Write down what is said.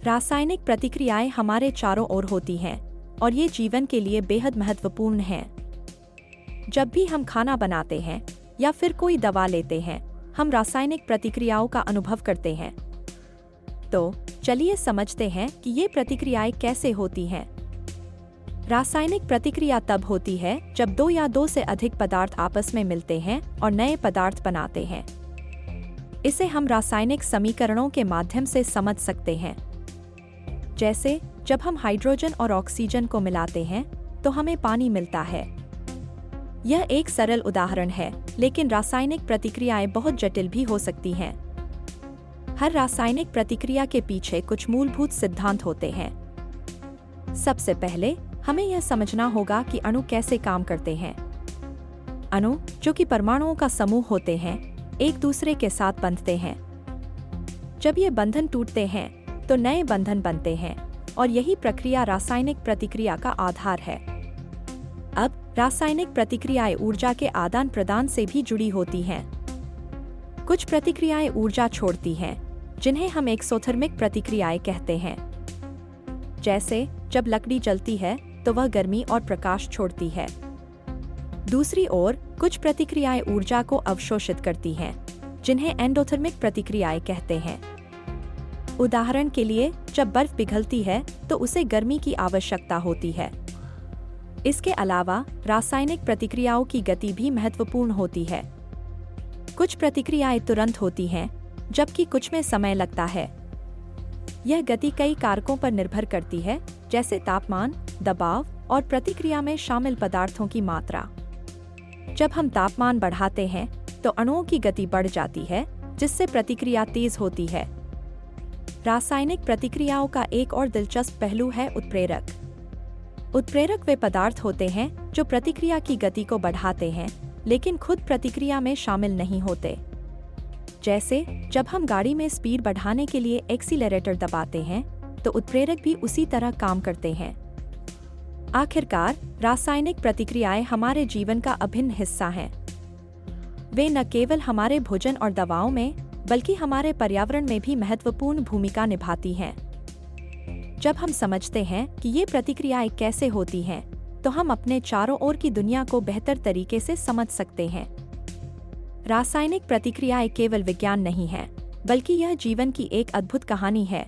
रासायनिक प्रतिक्रियाएं हमारे चारों ओर होती हैं और ये जीवन के लिए बेहद महत्वपूर्ण हैं। जब भी हम खाना बनाते हैं या फिर कोई दवा लेते हैं, हम रासायनिक प्रतिक्रियाओं का अनुभव करते हैं। तो चलिए समझते हैं कि ये प्रतिक्रियाएं कैसे होती हैं। रासायनिक प्रतिक्रिया तब होती है जब दो या दो से अधिक पदार्थ आपस में मिलते हैं और नए पदार्थ बनाते हैं। इसे हम रासायनिक समीकरणों के माध्यम से समझ सकते हैं। जैसे जब हम हाइड्रोजन और ऑक्सीजन को मिलाते हैं तो हमें पानी मिलता है। यह एक सरल उदाहरण है, लेकिन रासायनिक प्रतिक्रियाएं बहुत जटिल भी हो सकती हैं। हर रासायनिक प्रतिक्रिया के पीछे कुछ मूलभूत सिद्धांत होते हैं। सबसे पहले हमें यह समझना होगा कि अणु कैसे काम करते हैं। अणु, जो कि परमाणुओं का समूह होते हैं, एक दूसरे के साथ बंधते हैं। जब ये बंधन टूटते हैं तो नए बंधन बनते हैं और यही प्रक्रिया रासायनिक प्रतिक्रिया का आधार है। अब रासायनिक प्रतिक्रियाएं ऊर्जा के आदान प्रदान से भी जुड़ी होती हैं। कुछ प्रतिक्रियाएं ऊर्जा छोड़ती हैं, जिन्हें हम एक्सोथर्मिक प्रतिक्रियाएं कहते हैं। जैसे जब लकड़ी जलती है तो वह गर्मी और प्रकाश छोड़ती है। दूसरी ओर कुछ प्रतिक्रियाएं ऊर्जा को अवशोषित करती हैं, जिन्हें एंडोथर्मिक प्रतिक्रियाएं कहते हैं। उदाहरण के लिए, जब बर्फ पिघलती है तो उसे गर्मी की आवश्यकता होती है। इसके अलावा रासायनिक प्रतिक्रियाओं की गति भी महत्वपूर्ण होती है। कुछ प्रतिक्रियाएं तुरंत होती हैं, जबकि कुछ में समय लगता है। यह गति कई कारकों पर निर्भर करती है, जैसे तापमान, दबाव और प्रतिक्रिया में शामिल पदार्थों की मात्रा। जब हम तापमान बढ़ाते हैं तो अणुओं की गति बढ़ जाती है, जिससे प्रतिक्रिया तेज होती है। रासायनिक प्रतिक्रियाओं का एक और दिलचस्प पहलू है उत्प्रेरक। उत्प्रेरक वे पदार्थ होते हैं जो प्रतिक्रिया की गति को बढ़ाते हैं, लेकिन खुद प्रतिक्रिया में शामिल नहीं होते। जैसे जब हम गाड़ी में स्पीड बढ़ाने के लिए एक्सीलरेटर दबाते हैं, तो उत्प्रेरक भी उसी तरह काम करते हैं। आखिरकार, रासायनिक प्रतिक्रियाएं हमारे जीवन का अभिन्न हिस्सा हैं। वे न केवल हमारे भोजन और दवाओं में, बल्कि हमारे पर्यावरण में भी महत्वपूर्ण भूमिका निभाती हैं। जब हम समझते हैं कि ये प्रतिक्रियाएं कैसे होती हैं, तो हम अपने चारों ओर की दुनिया को बेहतर तरीके से समझ सकते हैं। रासायनिक प्रतिक्रियाएं केवल विज्ञान नहीं है, बल्कि यह जीवन की एक अद्भुत कहानी है।